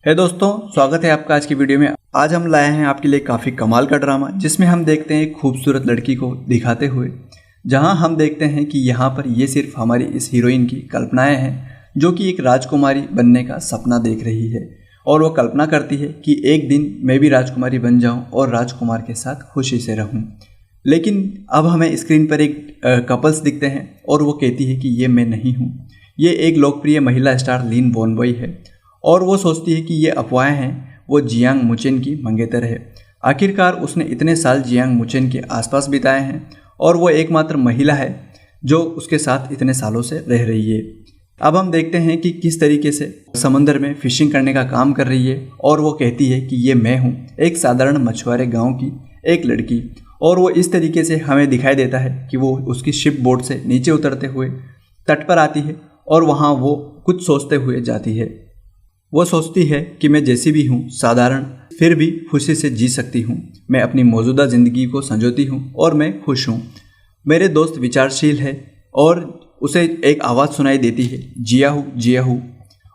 है दोस्तों, स्वागत है आपका आज की वीडियो में। आज हम लाए हैं आपके लिए काफ़ी कमाल का ड्रामा, जिसमें हम देखते हैं एक खूबसूरत लड़की को दिखाते हुए, जहां हम देखते हैं कि यहां पर ये सिर्फ हमारी इस हीरोइन की कल्पनाएं हैं, जो कि एक राजकुमारी बनने का सपना देख रही है। और वो कल्पना करती है कि एक दिन मैं भी राजकुमारी बन जाऊं और राजकुमार के साथ खुशी से रहूं। लेकिन अब हमें स्क्रीन पर एक कपल्स दिखते हैं और वो कहती है कि ये मैं नहीं हूँ। ये एक लोकप्रिय महिला स्टार लिन बोनबॉय है और वो सोचती है कि ये अफवाहें हैं, वो जियांग मुचेन की मंगेतर है। आखिरकार उसने इतने साल जियांग मुचेन के आसपास बिताए हैं और वो एकमात्र महिला है जो उसके साथ इतने सालों से रह रही है। अब हम देखते हैं कि किस तरीके से समंदर में फिशिंग करने का काम कर रही है और वो कहती है कि ये मैं हूँ, एक साधारण मछुआरे गाँव की एक लड़की। और वो इस तरीके से हमें दिखाई देता है कि वो उसकी शिप बोट से नीचे उतरते हुए तट पर आती है और वहाँ वो कुछ सोचते हुए जाती है। वो सोचती है कि मैं जैसी भी हूँ, साधारण, फिर भी खुशी से जी सकती हूँ। मैं अपनी मौजूदा ज़िंदगी को संजोती हूँ और मैं खुश हूँ। मेरे दोस्त विचारशील है और उसे एक आवाज़ सुनाई देती है, जिया हूँ।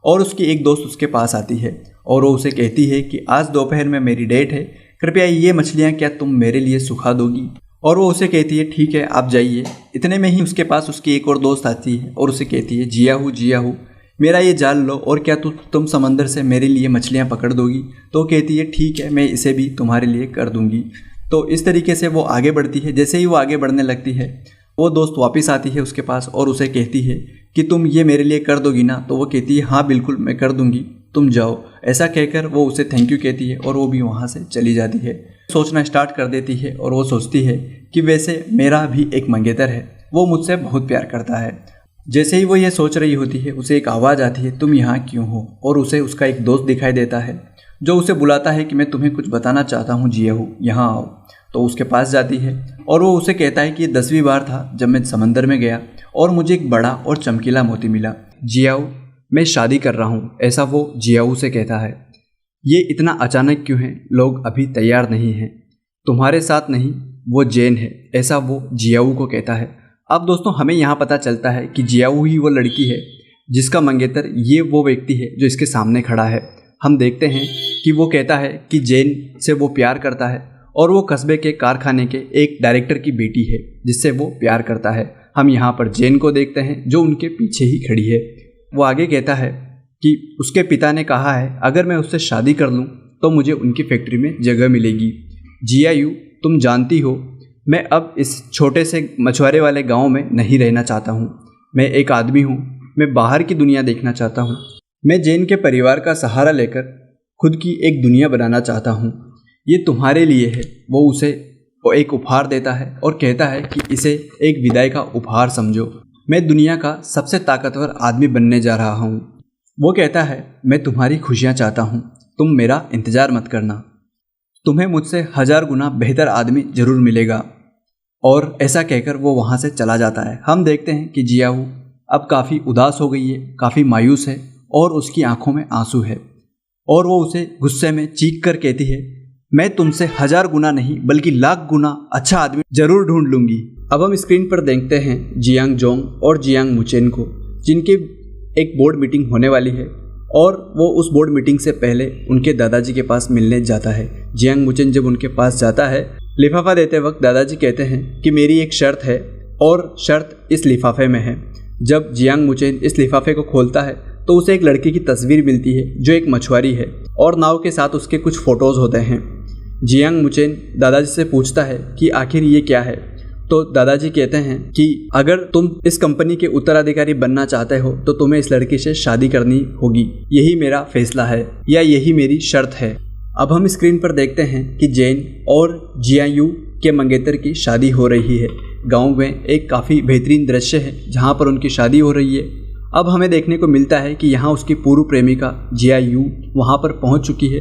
और उसकी एक दोस्त उसके पास आती है और वो उसे कहती है कि आज दोपहर में मेरी डेट है, कृपया ये मछलियाँ क्या तुम मेरे लिए सुखा दोगी। और वो उसे कहती है ठीक है, आप जाइए। इतने में ही उसके पास उसकी एक और दोस्त आती है और उसे कहती है जिया हूँ, मेरा ये जाल लो और क्या तुम समंदर से मेरे लिए मछलियाँ पकड़ दोगी। तो कहती है ठीक है, मैं इसे भी तुम्हारे लिए कर दूंगी। तो इस तरीके से वो आगे बढ़ती है। जैसे ही वो आगे बढ़ने लगती है, वो दोस्त वापस आती है उसके पास और उसे कहती है कि तुम ये मेरे लिए कर दोगी ना। तो वो कहती है हाँ बिल्कुल, मैं कर दूंगी, तुम जाओ। ऐसा कहकर वो उसे थैंक यू कहती है और वो भी वहाँ से चली जाती है। सोचना स्टार्ट कर देती है और वो सोचती है कि वैसे मेरा भी एक मंगेतर है, वो मुझसे बहुत प्यार करता है। जैसे ही वो ये सोच रही होती है, उसे एक आवाज़ आती है, तुम यहाँ क्यों हो। और उसे उसका एक दोस्त दिखाई देता है जो उसे बुलाता है कि मैं तुम्हें कुछ बताना चाहता हूँ जिया हूँ, यहाँ आओ। तो उसके पास जाती है और वो उसे कहता है कि ये 10वीं बार था जब मैं समंदर में गया और मुझे एक बड़ा और चमकीला मोती मिला। जियाऊ, मैं शादी कर रहा हूँ, ऐसा वो जियाऊ से कहता है। ये इतना अचानक क्यों है, लोग अभी तैयार नहीं हैं, तुम्हारे साथ नहीं, वो जेन है, ऐसा वो जियाऊ को कहता है। अब दोस्तों हमें यहाँ पता चलता है कि जियाऊ ही वो लड़की है जिसका मंगेतर ये वो व्यक्ति है जो इसके सामने खड़ा है। हम देखते हैं कि वो कहता है कि जेन से वो प्यार करता है और वो कस्बे के कारखाने के एक डायरेक्टर की बेटी है जिससे वो प्यार करता है। हम यहाँ पर जेन को देखते हैं जो उनके पीछे ही खड़ी है। वो आगे कहता है कि उसके पिता ने कहा है अगर मैं उससे शादी कर लूँ तो मुझे उनकी फैक्ट्री में जगह मिलेगी। जियायू, तुम जानती हो मैं अब इस छोटे से मछुआरे वाले गांव में नहीं रहना चाहता हूं। मैं एक आदमी हूं, मैं बाहर की दुनिया देखना चाहता हूं। मैं जेन के परिवार का सहारा लेकर खुद की एक दुनिया बनाना चाहता हूं। ये तुम्हारे लिए है। वो उसे एक उपहार देता है और कहता है कि इसे एक विदाई का उपहार समझो। मैं दुनिया का सबसे ताकतवर आदमी बनने जा रहा हूँ। वो कहता है मैं तुम्हारी खुशियाँ चाहता हूँ, तुम मेरा इंतज़ार मत करना, तुम्हें मुझसे 1000 गुना बेहतर आदमी जरूर मिलेगा। और ऐसा कहकर वो वहाँ से चला जाता है। हम देखते हैं कि जियाऊ अब काफ़ी उदास हो गई है, काफ़ी मायूस है और उसकी आंखों में आंसू है और वो उसे गुस्से में चीख कर कहती है मैं तुमसे 1000 गुना नहीं बल्कि लाख गुना अच्छा आदमी जरूर ढूंढ लूँगी। अब हम स्क्रीन पर देखते हैं जियांग जोंग और जियांग मुचेन को, जिनकी एक बोर्ड मीटिंग होने वाली है और वो उस बोर्ड मीटिंग से पहले उनके दादाजी के पास मिलने जाता है। जियांग मुचेन जब उनके पास जाता है, लिफाफा देते वक्त दादाजी कहते हैं कि मेरी एक शर्त है और शर्त इस लिफाफे में है। जब जियांग मुचेन इस लिफाफे को खोलता है तो उसे एक लड़की की तस्वीर मिलती है जो एक मछुआरी है और नाव के साथ उसके कुछ फ़ोटोज़ होते हैं। जियांग मुचेन दादाजी से पूछता है कि आखिर ये क्या है। तो दादाजी कहते हैं कि अगर तुम इस कंपनी के उत्तराधिकारी बनना चाहते हो तो तुम्हें इस लड़की से शादी करनी होगी, यही मेरा फैसला है या यही मेरी शर्त है। अब हम स्क्रीन पर देखते हैं कि जेन और जियायू के मंगेतर की शादी हो रही है। गांव में एक काफ़ी बेहतरीन दृश्य है जहां पर उनकी शादी हो रही है। अब हमें देखने को मिलता है कि यहाँ उसकी पूर्व प्रेमिका जियायू वहां पर पहुंच चुकी है।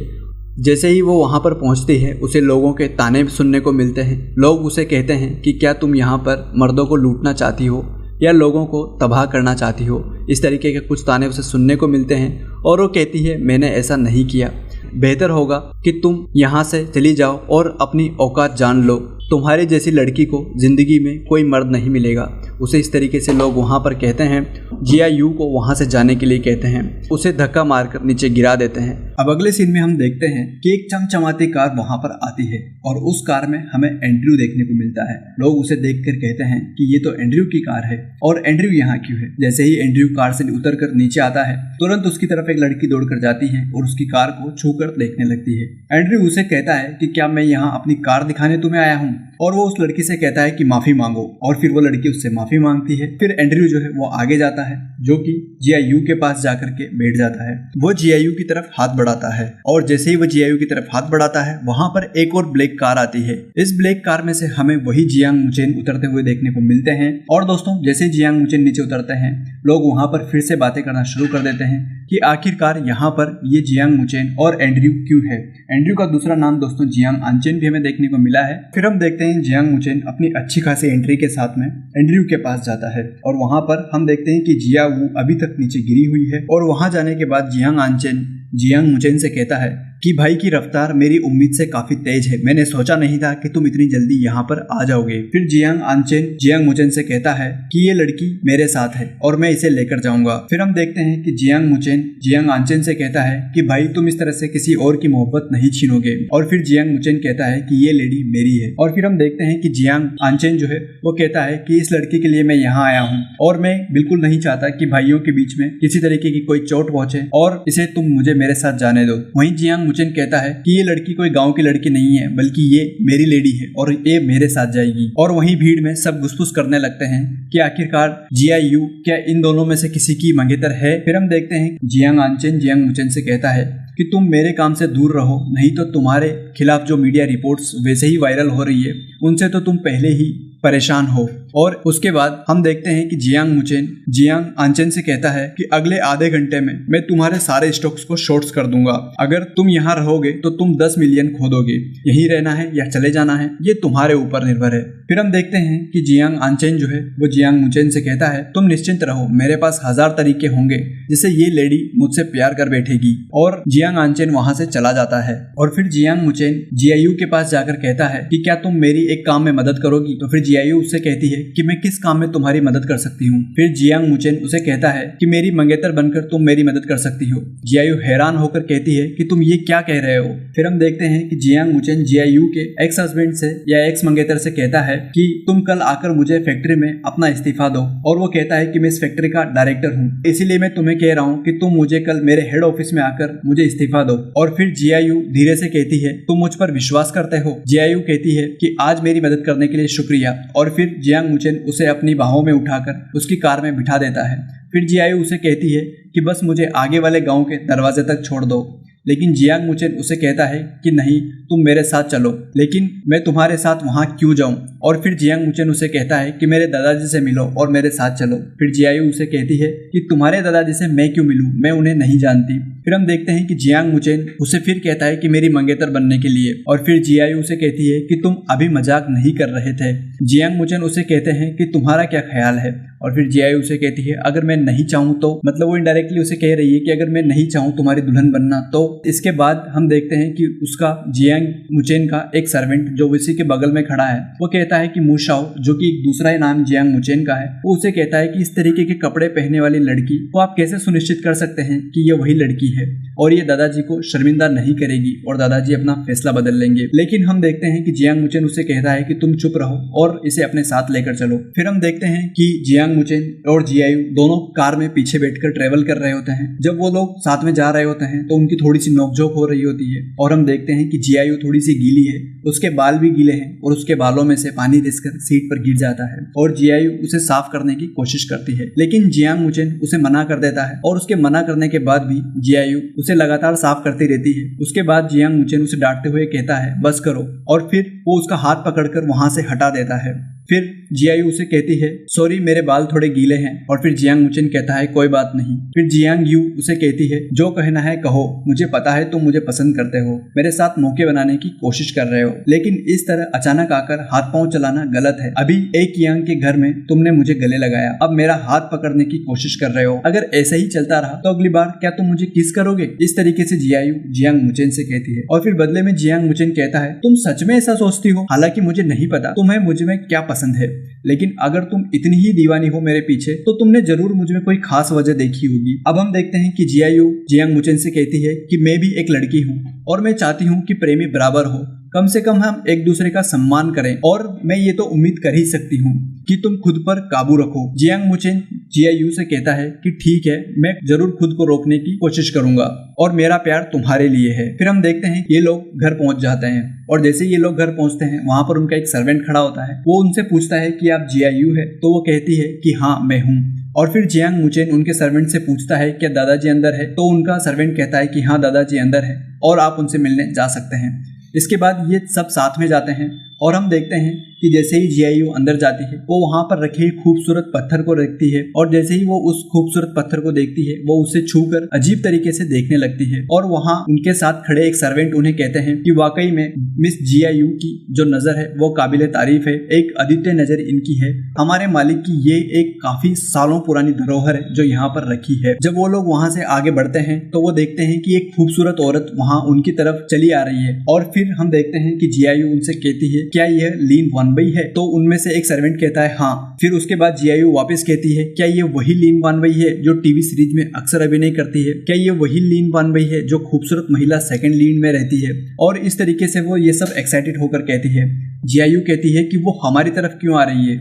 जैसे ही वो वहाँ पर पहुँचती है, उसे लोगों के ताने सुनने को मिलते हैं। लोग उसे कहते हैं कि क्या तुम यहाँ पर मर्दों को लूटना चाहती हो या लोगों को तबाह करना चाहती हो। इस तरीके के कुछ ताने उसे सुनने को मिलते हैं और वो कहती है मैंने ऐसा नहीं किया, बेहतर होगा कि तुम यहाँ से चली जाओ और अपनी औकात जान लो, तुम्हारे जैसी लड़की को ज़िंदगी में कोई मर्द नहीं मिलेगा। उसे इस तरीके से लोग वहाँ पर कहते हैं। जियायू को वहाँ से जाने के लिए कहते हैं, उसे धक्का मारकर नीचे गिरा देते हैं। अब अगले सीन में हम देखते हैं कि एक चमचमाती कार वहां पर आती है और उस कार में हमें एंड्रयू देखने को मिलता है। लोग उसे देखकर कहते हैं कि ये तो एंड्रयू की कार है और एंड्रयू यहाँ क्यों है। जैसे ही एंड्रयू कार से उतरकर नीचे आता है तुरंत उसकी तरफ एक लड़की दौड़कर जाती है और उसकी कार को छूकर देखने लगती है। एंड्रयू उसे कहता है कि क्या मैं यहाँ अपनी कार दिखाने तुम्हें आया हूँ, और वो उस लड़की से कहता है कि माफी मांगो, और फिर वो लड़की उससे माफी मांगती है। फिर एंड्रयू जो है वो आगे जाता है, जो कि जीआईयू के पास जाकर के बैठ जाता है। वो जीआईयू की तरफ हाथ बढ़ाता है और जैसे ही वो जीआईयू की तरफ हाथ बढ़ाता है वहां पर एक और ब्लैक कार आती है। इस ब्लैक कार में से हमें वही जियांग मुचेन उतरते हुए देखने को मिलते हैं। और दोस्तों जैसे ही जियांग मुचेन नीचे उतरते हैं लोग वहां पर फिर से बातें करना शुरू कर देते हैं कि आखिरकार यहाँ पर ये जियांग मुचेन और एंड्रयू क्यों है। एंड्रयू का दूसरा नाम दोस्तों जियांग आनचेन भी हमें देखने को मिला है। फिर हम देखते हैं जियांग मुचेन अपनी अच्छी खासी एंट्री के साथ में एंड्रयू के पास जाता है और वहां पर हम देखते हैं कि जिया वू अभी तक नीचे गिरी हुई है। और वहां जाने के बाद जियांग आनचेन जियांग मुचेन से कहता है कि भाई की रफ्तार मेरी उम्मीद से काफी तेज है, मैंने सोचा नहीं था कि तुम इतनी जल्दी यहाँ पर आ जाओगे। फिर जियांग आनचेन जियांग मुचेन से कहता है कि ये लड़की मेरे साथ है और मैं इसे लेकर जाऊंगा। फिर हम देखते हैं कि जियांग मुचेन जियांग आनचेन से कहता है कि भाई तुम इस तरह से किसी और की मोहब्बत नहीं छीनोगे। और फिर जियांग मुचेन कहता है कि ये लेडी मेरी है। और फिर हम देखते हैं कि जियांग आनचेन जो है वो कहता है कि इस लड़की के लिए मैं यहाँ आया हूँ और मैं बिल्कुल नहीं चाहता कि भाइयों के बीच में किसी तरीके की कोई चोट पहुंचे और इसे तुम मुझे मेरे साथ जाने दो। वहीं जियांग मुचेन कहता है कि ये लड़की कोई गांव की लड़की नहीं है बल्कि ये मेरी लेडी है और ये मेरे साथ जाएगी। और वहीं भीड़ में सब गुसपुस करने लगते हैं कि आखिरकार जीआईयू क्या इन दोनों में से किसी की मंगेतर है। फिर हम देखते हैं जियांग आनचेन जियांग मुचेन से कहता है कि तुम मेरे काम से दूर रहो, नहीं तो तुम्हारे खिलाफ जो मीडिया रिपोर्ट्स वैसे ही वायरल हो रही है उनसे तो तुम पहले ही परेशान हो। और उसके बाद हम देखते हैं कि जियांग मुचेन जियांग आनचेन से कहता है कि अगले आधे घंटे में मैं तुम्हारे सारे स्टॉक्स को शॉर्ट्स कर दूंगा। अगर तुम यहाँ रहोगे तो तुम 10 मिलियन खो दोगे। यहीं रहना है या चले जाना है ये तुम्हारे ऊपर निर्भर है। फिर हम देखते हैं कि जियांग आनचेन जो है वो जियांग मुचेन से कहता है तुम निश्चिंत रहो, मेरे पास 1000 तरीके होंगे जिससे ये लेडी मुझसे प्यार कर बैठेगी। और जियांग आनचेन वहां से चला जाता है। और फिर जियांग मुचेन जीआईयू के पास जाकर कहता है कि क्या तुम मेरी एक काम में मदद करोगी। तो फिर जीआईयू उससे कहती है कि मैं किस काम में तुम्हारी मदद कर सकती हूँ। फिर जियांग मुचेन उसे कहता है कि मेरी मंगेतर बनकर तुम मेरी मदद कर सकती हो। जीआईयू हैरान होकर कहती है कि तुम ये क्या कह रहे हो। फिर हम देखते हैं कि जियांग मुचेन जीआईयू के एक्स हस्बैंड से या एक्स मंगेतर से कहता है कि तुम कल आकर मुझे फैक्ट्री में अपना इस्तीफा दो। और वो कहता है कि मैं इस फैक्ट्री का डायरेक्टर हूँ, इसीलिए मैं तुम्हें कह रहा हूँ कि तुम मुझे कल मेरे हेड ऑफिस में आकर मुझे इस्तीफा दो। और फिर जीआईयू धीरे से कहती है तुम मुझ पर विश्वास करते हो। जीआईयू कहती है कि आज मेरी मदद करने के लिए शुक्रिया। और फिर जियांग मुचेन उसे अपनी बाहों में उठाकर उसकी कार में बिठा देता है। फिर जीआईयू उसे कहती है कि बस मुझे आगे वाले गांव के दरवाजे तक छोड़ दो। लेकिन जियांग मुचेन उसे कहता है कि नहीं, तुम मेरे साथ चलो, लेकिन मैं तुम्हारे साथ वहां क्यों जाऊं। और फिर जियांग मुचेन उसे कहता है कि मेरे दादाजी से मिलो और मेरे साथ चलो। फिर जीआईयू उसे कहती है कि तुम्हारे दादाजी से मैं क्यों मिलूं, मैं उन्हें नहीं जानती। फिर हम देखते हैं कि जियांग मुचेन उसे फिर कहता है कि मेरी मंगेतर बनने के लिए। और फिर जीआईयू उसे कहती है कि तुम अभी मजाक नहीं कर रहे थे। जियांग मुचेन उसे कहते हैं कि तुम्हारा क्या ख्याल है। और फिर जीआईयू उसे कहती है अगर मैं नहीं चाहूँ तो, मतलब वो इनडायरेक्टली उसे कह रही है कि अगर मैं नहीं चाहूँ तुम्हारी दुल्हन बनना तो। इसके बाद हम देखते हैं कि उसका जियांग मुचेन का एक सर्वेंट जो उसी के बगल में खड़ा है वो कहता है कि मुशाओ, जो कि एक दूसरा ही नाम जियांग मुचेन का है, वो उसे कहता है कि इस तरीके के कपड़े पहनने वाली लड़की को आप कैसे सुनिश्चित कर सकते हैं कि ये वही लड़की है और ये दादाजी को शर्मिंदा नहीं करेगी और दादाजी अपना फैसला बदल लेंगे। लेकिन हम देखते हैं कि जियांग मुचेन उसे कहता है कि तुम चुप रहो और इसे अपने साथ लेकर चलो। फिर हम देखते हैं कि जियांग मुचेन और जीआईयू दोनों कार में पीछे बैठकर ट्रेवल कर रहे होते हैं। जब वो लोग साथ में जा रहे होते हैं तो उनकी थोड़ी सी नोकझोंक हो रही होती है और हम देखते हैं कि जीआईयू थोड़ी सी गीली है, उसके बाल भी गीले हैं और उसके बालों में से पानी रिसकर सीट पर गिर जाता है और जीआईयू उसे साफ करने की कोशिश करती है। लेकिन जियांग मुचेन उसे मना कर देता है और उसके मना करने के बाद भी जीआईयू उसे लगातार साफ करती रहती है। उसके बाद जियांग मुचेन उसे डांटते हुए कहता है बस करो और फिर वो उसका हाथ पकड़कर वहां से हटा देता है। फिर जीआईयू उसे कहती है सॉरी मेरे बाल थोड़े गीले हैं। और फिर जियांग मुचेन कहता है कोई बात नहीं। फिर जियांग यू उसे कहती है जो कहना है कहो, मुझे पता है तुम मुझे पसंद करते हो, मेरे साथ मौके बनाने की कोशिश कर रहे हो, लेकिन इस तरह अचानक आकर हाथ पांव चलाना गलत है। अभी एक यांग के घर में तुमने मुझे गले लगाया, अब मेरा हाथ पकड़ने की कोशिश कर रहे हो। अगर ऐसा ही चलता रहा तो अगली बार क्या तुम मुझे किस करोगे। इस तरीके से जीआईयू जियांग मुचेन से कहती है और फिर बदले में जियांग मुचेन कहता है तुम सच में ऐसा सोचती हो, हालांकि मुझे नहीं पता तुम्हें मुझ में क्या पसंद पसंद है, लेकिन अगर तुम इतनी ही दीवानी हो मेरे पीछे तो तुमने जरूर मुझ में कोई खास वजह देखी होगी। अब हम देखते हैं कि जियायू जियांग मुचेन से कहती है कि मैं भी एक लड़की हूँ और मैं चाहती हूँ कि प्रेमी बराबर हो, कम से कम हम एक दूसरे का सम्मान करें, और मैं ये तो उम्मीद कर ही सकती हूँ कि तुम खुद पर काबू रखो। जियांग मुचेन जियायू से कहता है कि ठीक है, मैं जरूर खुद को रोकने की कोशिश करूंगा और मेरा प्यार तुम्हारे लिए है। फिर हम देखते हैं ये लोग घर पहुंच जाते हैं और जैसे ये लोग घर पहुंचते हैं वहां पर उनका एक सर्वेंट खड़ा होता है। वो उनसे पूछता है कि आप जियायू है? तो वो कहती है कि हाँ मैं हूँ। और फिर जियांग मुचेन उनके सर्वेंट से पूछता है क्या दादाजी अंदर है? तो उनका सर्वेंट कहता है कि हाँ दादाजी अंदर है और आप उनसे मिलने जा सकते हैं। इसके बाद ये सब साथ में जाते हैं और हम देखते हैं कि जैसे ही जियायू अंदर जाती है वो वहां पर रखे खूबसूरत पत्थर को देखती है और जैसे ही वो उस खूबसूरत पत्थर को देखती है वो उसे छूकर अजीब तरीके से देखने लगती है। और वहां उनके साथ खड़े एक सर्वेंट उन्हें कहते हैं कि वाकई में मिस जियायू की जो नजर है वो काबिले तारीफ है, एक अद्वितीय नजर इनकी है। हमारे मालिक की ये एक काफी सालों पुरानी धरोहर है जो यहाँ पर रखी है। जब वो लोग वहां से आगे बढ़ते हैं तो वो देखते हैं कि एक खूबसूरत औरत वहां उनकी तरफ चली आ रही है और फिर हम देखते हैं कि जियायू उनसे कहती है क्या यह लीन वानबई है? तो उनमें से एक सर्वेंट कहता है हाँ। फिर उसके बाद जियायू वापस कहती है क्या ये वही लीन वानबई है जो टीवी सीरीज में अक्सर अभिनय करती है? क्या ये वही लीन वानबई है जो खूबसूरत महिला सेकंड लीड में रहती है? और इस तरीके से वो ये सब एक्साइटेड होकर कहती है। जियायू कहती है कि वो हमारी तरफ क्यों आ रही है।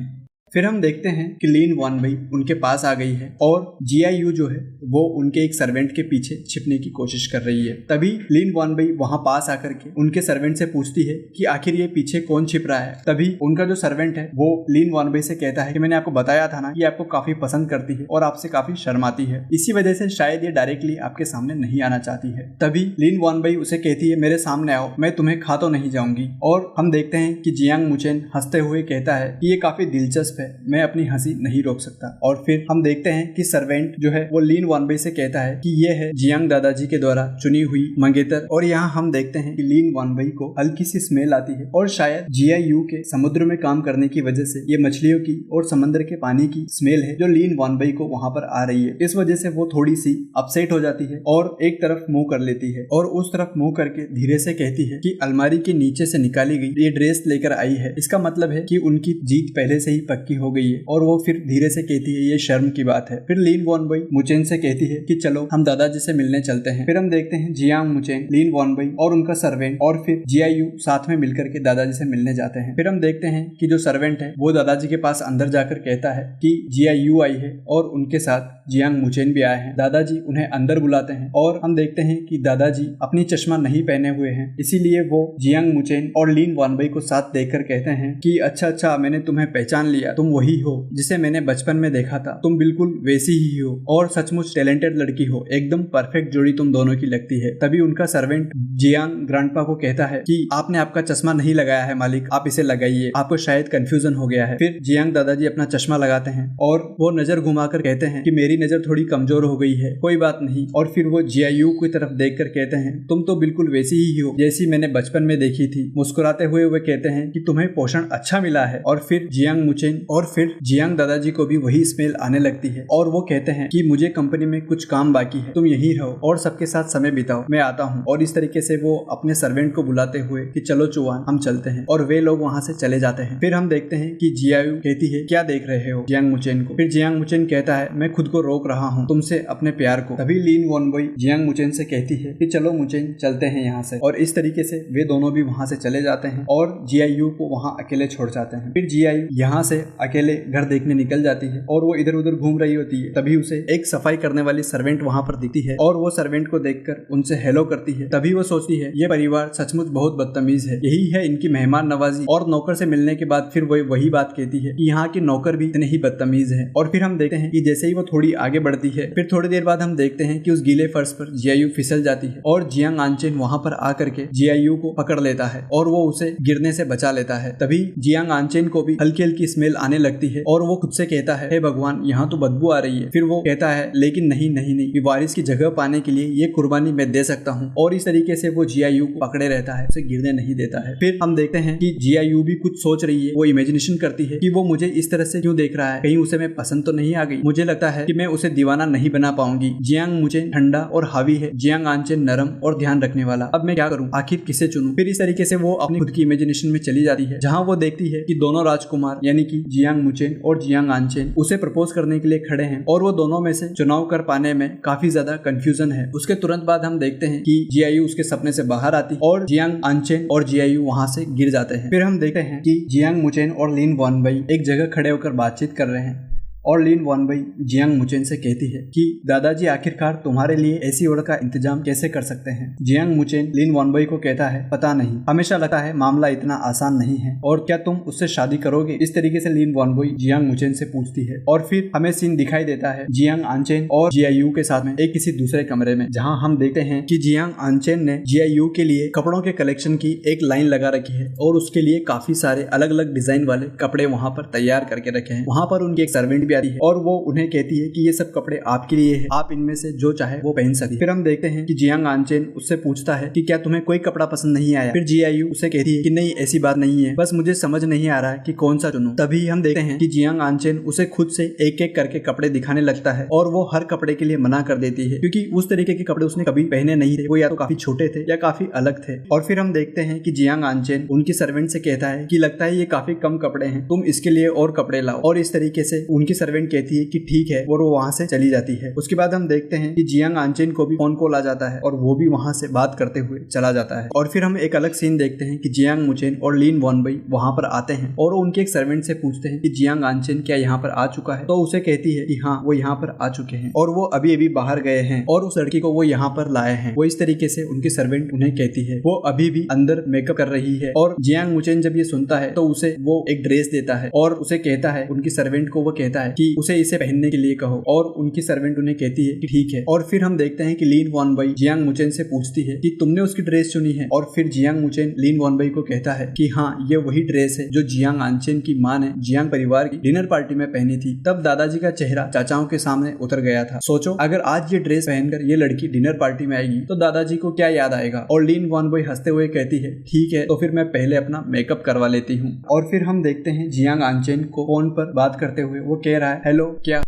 फिर हम देखते हैं कि लीन वानबई उनके पास आ गई है और जियायू जो है वो उनके एक सर्वेंट के पीछे छिपने की कोशिश कर रही है। तभी लीन वानबई वहां पास आकर के उनके सर्वेंट से पूछती है कि आखिर ये पीछे कौन छिप रहा है। तभी उनका जो सर्वेंट है वो लीन वानबई से कहता है कि मैंने आपको बताया था ना, ये आपको काफी पसंद करती है और आपसे काफी शर्माती है, इसी वजह से शायद ये डायरेक्टली आपके सामने नहीं आना चाहती है। तभी लीन वानबई उसे कहती है मेरे सामने आओ, मैं तुम्हें खा तो नहीं जाऊंगी। और हम देखते हैं कि जियांग मुचेन हंसते हुए कहता है कि ये काफी दिलचस्प है, मैं अपनी हंसी नहीं रोक सकता। और फिर हम देखते हैं कि सर्वेंट जो है वो लीन वानबई से कहता है कि ये है जियांग दादाजी के द्वारा चुनी हुई मंगेतर। और यहाँ हम देखते हैं कि लीन वानबई को हल्की सी स्मेल आती है और शायद जियायू के समुद्र में काम करने की वजह से ये मछलियों की और समंदर के पानी की स्मेल है जो लीन वानबई को वहां पर आ रही है। इस वजह से वो थोड़ी सी अपसेट हो जाती है और एक तरफ मुंह कर लेती है और उस तरफ मुंह करके धीरे से कहती है कि अलमारी के नीचे से निकाली गई ये ड्रेस लेकर आई है। इसका मतलब है कि उनकी जीत पहले से ही पक्की हो गई है। और वो फिर धीरे से कहती है ये शर्म की बात है। फिर लीन वानबई मुचेन से कहती है कि चलो हम दादाजी से मिलने चलते हैं। फिर हम देखते हैं जियांग मुचेन, लीन वानबई और उनका सर्वेंट और फिर जियायू साथ में मिलकर के दादाजी से मिलने जाते हैं। फिर हम देखते हैं कि जो सर्वेंट है वो दादाजी के पास अंदर जाकर कहता है कि जियायू आई है और उनके साथ जियांग मुचेन भी आए हैं। दादाजी उन्हें अंदर बुलाते हैं और हम देखते हैं कि दादाजी अपनी चश्मा नहीं पहने हुए हैं, इसीलिए वो जियांग मुचेन और लीन वानबई को साथ देखकर कहते हैं कि अच्छा मैंने तुम्हें पहचान लिया, तुम वही हो जिसे मैंने बचपन में देखा था, तुम बिल्कुल वैसी ही हो और सचमुच टैलेंटेड लड़की हो, एकदम परफेक्ट जोड़ी तुम दोनों की लगती है। तभी उनका सर्वेंट जियांग ग्रैंडपा को कहता है कि आपने आपका चश्मा नहीं लगाया है मालिक, आप इसे लगाइए, आपको शायद कंफ्यूजन हो गया है। फिर जियांग दादाजी अपना चश्मा लगाते हैं और वो नजर घुमाकर कहते हैं कि मेरी नजर थोड़ी कमजोर हो गई है, कोई बात नहीं। और फिर वो जियायू की तरफ देखकर कहते हैं तुम तो बिल्कुल वैसी ही हो जैसी मैंने बचपन में देखी थी। मुस्कुराते हुए वे कहते हैं कि तुम्हें पोषण अच्छा मिला है। और फिर जियांग मुचेन और फिर जियांग दादाजी को भी वही स्मेल आने लगती है और वो कहते हैं कि मुझे कंपनी में कुछ काम बाकी है, तुम यहीं रहो और सबके साथ समय बिताओ, मैं आता हूँ। और इस तरीके से वो अपने सर्वेंट को बुलाते हुए कि चलो चुवान हम चलते हैं, और वे लोग वहां से चले जाते हैं। फिर हम देखते हैं कि जियायू कहती है क्या देख रहे हो जियांग मुचेन को। फिर जियांग मुचेन कहता है मैं खुद को रोक रहा हूँ तुमसे अपने प्यार को। तभी लीन वानबई जियांग मुचेन से कहती है कि चलो मुचेन चलते हैं यहाँ से। और इस तरीके से वे दोनों भी वहां से चले जाते हैं और जियायू को वहां अकेले छोड़ जाते हैं। फिर जियायू यहाँ से अकेले घर देखने निकल जाती है और वो इधर उधर घूम रही होती है। तभी उसे एक सफाई करने वाली सर्वेंट वहां पर दिखती है और वो सर्वेंट को देखकर उनसे हेलो करती है। तभी वो सोचती है ये परिवार सचमुच बहुत बदतमीज है, यही है इनकी मेहमान नवाजी। और नौकर से मिलने के बाद फिर वो वही बात कहती है कि यहाँ के नौकर भी इतने ही बदतमीज है। और फिर हम देखते हैं कि जैसे ही वो थोड़ी आगे बढ़ती है फिर थोड़ी देर बाद हम देखते हैं कि उस गीले फर्श पर जियायू फिसल जाती है और जियांग आंचेन वहां पर आकर के जियायू को पकड़ लेता है और वो उसे गिरने से बचा लेता है। तभी जियांग आंचेन को भी हल्की हल्की स्मेल आने लगती है और वो खुद से कहता है, हे भगवान यहाँ तो बदबू आ रही है। फिर वो कहता है लेकिन नहीं नहीं नहीं, वारिस की जगह पाने के लिए ये कुर्बानी मैं दे सकता हूँ। और इस तरीके से वो जियायू को पकड़े रहता है, उसे गिरने नहीं देता है। फिर हम देखते हैं कि जियायू भी कुछ सोच रही है, वो इमेजिनेशन करती है कि वो मुझे इस तरह से क्यों देख रहा है, कहीं उसे मैं पसंद तो नहीं आ गई। मुझे लगता है कि मैं उसे दीवाना नहीं बना पाऊंगी। जियांग मुझे ठंडा और हावी है, जियांग आंचेन नरम और ध्यान रखने वाला। अब मैं क्या करूं, आखिर किसे चुनूं। फिर इस तरीके से वो अपनी खुद की इमेजिनेशन में चली जाती है, जहां वो देखती है कि दोनों राजकुमार यानी कि जियांग मुचेन और जियांग आंचेन उसे प्रपोज करने के लिए खड़े हैं और वो दोनों में से चुनाव कर पाने में काफी ज्यादा कंफ्यूजन है। उसके तुरंत बाद हम देखते हैं कि जियायू उसके सपने से बाहर आती और जियांग आंचेन और जियायू वहां से गिर जाते हैं। फिर हम देखते हैं कि जियांग मुचेन और लिन वनबई एक जगह खड़े होकर बातचीत कर रहे हैं और लिन वनबई जियांग मुचेन से कहती है कि दादाजी आखिरकार तुम्हारे लिए ऐसी ओढ़ का इंतजाम कैसे कर सकते हैं। जियांग मुचेन लिन वनबई को कहता है, पता नहीं, हमेशा लगता है मामला इतना आसान नहीं है, और क्या तुम उससे शादी करोगे। इस तरीके से लिन वनबई जियांग मुचेन से पूछती है और फिर हमें सीन दिखाई देता है जियांग आंचेन और जियायू के साथ में एक किसी दूसरे कमरे में, जहाँ हम देखते हैं कि जियांग आंचेन ने जियायू के लिए कपड़ों के कलेक्शन की एक लाइन लगा रखी है और उसके लिए काफी सारे अलग अलग डिजाइन वाले कपड़े वहाँ पर तैयार करके रखे हैं। वहाँ पर उनकी एक सर्वेंट भी आती है और वो उन्हें कहती है कि ये सब कपड़े आपके लिए है, आप इनमें से जो चाहे वो पहन सकती है। फिर हम देखते हैं कि जियांग आंचेन उससे पूछता है कि क्या तुम्हें कोई कपड़ा पसंद नहीं आया। फिर जियायू उसे कहती है कि नहीं, ऐसी बात नहीं है, बस मुझे समझ नहीं आ रहा है कि कौन सा चुनूं। तभी हम देखते हैं कि जियांग आंचेन उसे खुद से एक एक करके कपड़े दिखाने लगता है और वो हर कपड़े के लिए मना कर देती है, क्योंकि उस तरीके के कपड़े उसने कभी पहने नहीं थे, वो या तो काफी छोटे थे या काफी अलग थे। और फिर हम देखते हैं कि जियांग आंचेन उनकी सर्वेंट से कहता है कि लगता है ये काफी कम कपड़े हैं, तुम इसके लिए और कपड़े लाओ। और इस तरीके से उनकी सर्वेंट कहती है कि ठीक है, और वो वहां से चली जाती है। उसके बाद हम देखते हैं कि जियांग आंचेन को भी फोन कॉल आ जाता है और वो भी वहां से बात करते हुए चला जाता है। और फिर हम एक अलग सीन देखते हैं कि जियांग मुचेन और लिन वनबई वहां पर आते हैं और उनके एक सर्वेंट से पूछते हैं कि जियांग आंचेन क्या यहाँ पर आ चुका है। तो उसे कहती है कि हाँ, वो यहाँ पर आ चुके हैं और वो अभी अभी बाहर गए हैं और उस लड़की को वो यहाँ पर लाए हैं। वो इस तरीके से उनकी सर्वेंट उन्हें कहती है। वो अभी भी अंदर मेकअप कर रही है और जियांग मुचेन जब ये सुनता है तो उसे वो एक ड्रेस देता है और उसे कहता है, उनकी सर्वेंट को वो कहता है कि उसे इसे पहनने के लिए कहो, और उनकी सर्वेंट उन्हें कहती है कि ठीक है। और फिर हम देखते हैं कि लिन वनबई जियांग मुचेन से पूछती है कि तुमने उसकी ड्रेस चुनी है, और फिर जियांग मुचेन लिन वनबई को कहता है कि हाँ, ये वही ड्रेस है जो जियांग आंचेन की माँ ने जियांग परिवार की डिनर पार्टी में पहनी थी। तब दादाजी का चेहरा चाचाओं के सामने उतर गया था। सोचो, अगर आज ये ड्रेस पहनकर ये लड़की डिनर पार्टी में आएगी तो दादाजी को क्या याद आएगा। और लिन वनबई हंसते हुए कहती है, ठीक है, तो फिर मैं पहले अपना मेकअप करवा लेती हूँ। और फिर हम देखते हैं जियांग आंचेन को फोन पर बात करते हुए, वो कह रहा है, हेलो, क्या